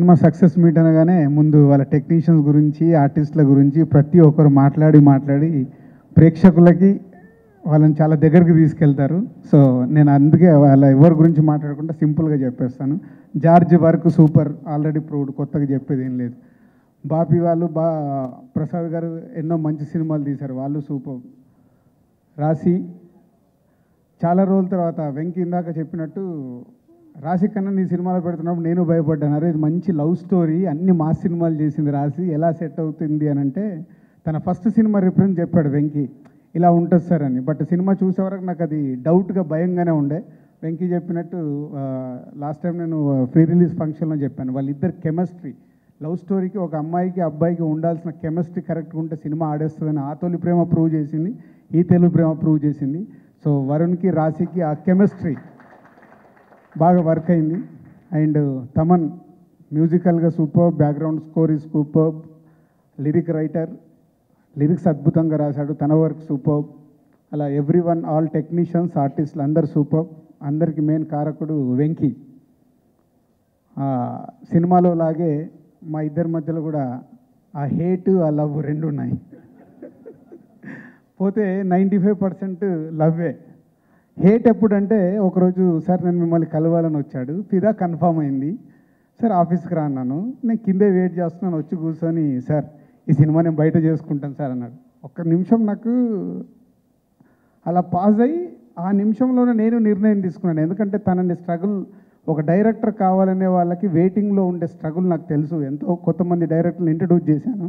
Cinema success meet అనగానే ముందు వాళ్ళ టెక్నీషియన్స్ గురించి, ఆర్టిస్టుల గురించి ప్రతి ఒక్కరు మాట్లాడి ప్రేక్షకులకి వాళ్ళని చాలా దగ్గరికి తీసుకెళ్తారు. సో నేను అందుకే వాళ్ళ ఎవరి గురించి మాట్లాడకుండా సింపుల్గా చెప్పేస్తాను. George work super, already proved, కొత్తగా చెప్పేది ఏం లేదు. బాపి వాళ్ళు ప్రసాద్ గారు ఎన్నో మంచి సినిమాలు తీశారు, వాళ్ళు సూపర్. రాశి చాలా రోజుల తర్వాత వెంకీ ఇందాక చెప్పినట్టు రాశి కన్నా నీ సినిమాలో పెడుతున్నప్పుడు నేను భయపడ్డాను. అరే ఇది మంచి లవ్ స్టోరీ, అన్ని మాస్ సినిమాలు చేసింది రాశి, ఎలా సెట్ అవుతుంది అని అంటే తన ఫస్ట్ సినిమా రిఫరెన్స్ చెప్పాడు వెంకీ, ఇలా ఉంటుంది సార్ అని. బట్ సినిమా చూసే వరకు నాకు అది డౌట్గా భయంగానే ఉండే. వెంకీ చెప్పినట్టు లాస్ట్ టైం నేను ప్రీ రిలీజ్ ఫంక్షన్లో చెప్పాను, వాళ్ళిద్దరు కెమిస్ట్రీ, లవ్ స్టోరీకి ఒక అమ్మాయికి అబ్బాయికి ఉండాల్సిన కెమిస్ట్రీ కరెక్ట్గా ఉంటే సినిమా ఆడేస్తుందని ఆ తొలి ప్రేమ ప్రూవ్ చేసింది, ఈ తెలుగు ప్రేమ ప్రూవ్ చేసింది. సో వరుణ్కి రాశికి ఆ కెమిస్ట్రీ బాగా వర్క్ అయింది. అండ్ తమన్ మ్యూజికల్గా super, background score is super, lyric writer, lyrics అద్భుతంగా రాశాడు, తన వర్క్ సూపర్. అలా ఎవ్రీవన్, ఆల్ టెక్నీషియన్స్, ఆర్టిస్టులు అందరు సూపర్. అందరికి మెయిన్ కారకుడు వెంకీ. సినిమాలో లాగే మా ఇద్దరి మధ్యలో కూడా ఆ హేట్, ఆ లవ్ రెండు ఉన్నాయి. పోతే 95% లవ్వే. హేట్ ఎప్పుడంటే ఒకరోజు సార్ నేను మిమ్మల్ని కలవాలని వచ్చాడు, ఫిదా కన్ఫామ్ అయింది. సార్ ఆఫీస్కి రా అన్నాను, నేను కిందే వెయిట్ చేస్తున్నాను, వచ్చి కూర్చొని సార్ ఈ సినిమా నేను బయట చేసుకుంటాను సార్ అన్నాడు. ఒక్క నిమిషం నాకు అలా పాజ్ అయ్యి ఆ నిమిషంలోనే నేను నిర్ణయం తీసుకున్నాను. ఎందుకంటే తనని స్ట్రగుల్, ఒక డైరెక్టర్ కావాలనే వాళ్ళకి వెయిటింగ్లో ఉండే స్ట్రగుల్ నాకు తెలుసు. ఎంతో కొంతమంది డైరెక్టర్ని ఇంట్రడ్యూస్ చేశాను,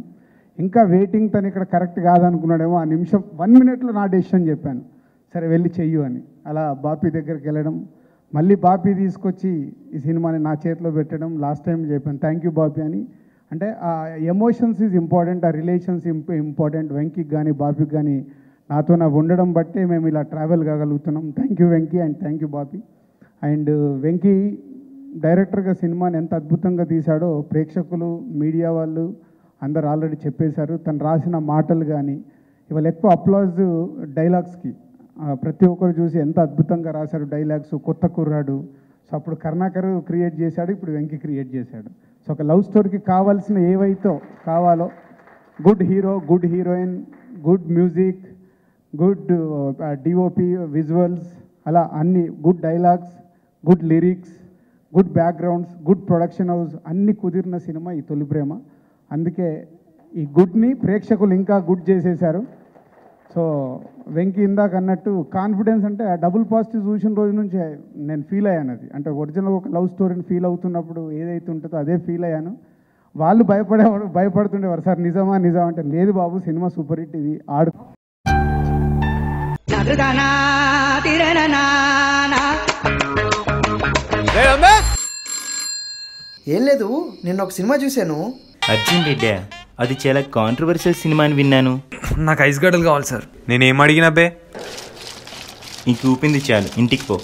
ఇంకా వెయిటింగ్ తను ఇక్కడ కరెక్ట్ కాదనుకున్నాడేమో. ఆ నిమిషం 1 మినిట్లో నా డెసిషన్ చెప్పాను, సరే వెళ్ళి చెయ్యు అని. అలా బాపీ దగ్గరికి వెళ్ళడం, మళ్ళీ బాపీ తీసుకొచ్చి ఈ సినిమాని నా చేతిలో పెట్టడం. లాస్ట్ టైం చెప్పాను థ్యాంక్ యూ బాపీ అని. అంటే ఆ ఎమోషన్స్ ఈజ్ ఇంపార్టెంట్, ఆ రిలేషన్స్ ఇంపార్టెంట్. వెంకీకి కానీ బాపీకి కానీ నాతో నా ఉండడం బట్టే మేము ఇలా ట్రావెల్ కాగలుగుతున్నాం. Thank you Venky and thank you Bapi. And Venky డైరెక్టర్గా సినిమాని ఎంత అద్భుతంగా తీశాడో ప్రేక్షకులు, మీడియా వాళ్ళు అందరు ఆల్రెడీ చెప్పేశారు. తను రాసిన మాటలు కానీ ఇవాళ ఎక్కువ అప్లాజ్ డైలాగ్స్కి, ప్రతి ఒక్కరు చూసి ఎంత అద్భుతంగా రాశారు డైలాగ్స్. కొత్త కుర్రాడు, సో అప్పుడు కరుణాకర్ క్రియేట్ చేశాడు, ఇప్పుడు వెంకీ క్రియేట్ చేశాడు. సో ఒక లవ్ స్టోరీకి కావాల్సిన ఏవైతే కావాలో, good hero, good heroine, good music, good DOP, visuals, అలా అన్ని good dialogues, good lyrics, good backgrounds, good production house, అన్ని కుదిరిన సినిమా ఈ తొలి ప్రేమ. అందుకే ఈ గుడ్ని ప్రేక్షకులు ఇంకా గుడ్ చేసేశారు. సో వెంకీ ఇందాక అన్నట్టు కాన్ఫిడెన్స్ అంటే ఆ డబుల్ పాజిటివ్ చూసిన రోజు నుంచి నేను ఫీల్ అయ్యాను. అది అంటే ఒరిజినల్ ఒక లవ్ స్టోరీని ఫీల్ అవుతున్నప్పుడు ఏదైతే ఉంటుందో అదే ఫీల్ అయ్యాను. వాళ్ళు భయపడుతుండేవారు, సార్ నిజమా నిజమా అంటే, లేదు బాబు సినిమా సూపర్ హిట్, ఇది ఆడు. ఏం లేదు, నిన్న ఒక సినిమా చూశాను. అర్జున్ రెడ్డి, అది చాలా కాంట్రవర్షియల్ సినిమా అని విన్నాను. నాకు ఐస్ గడ్డలు కావాలి సార్. నేనేం అడిగినా బే, నీకు ఊపింది చాలు, ఇంటికి పో.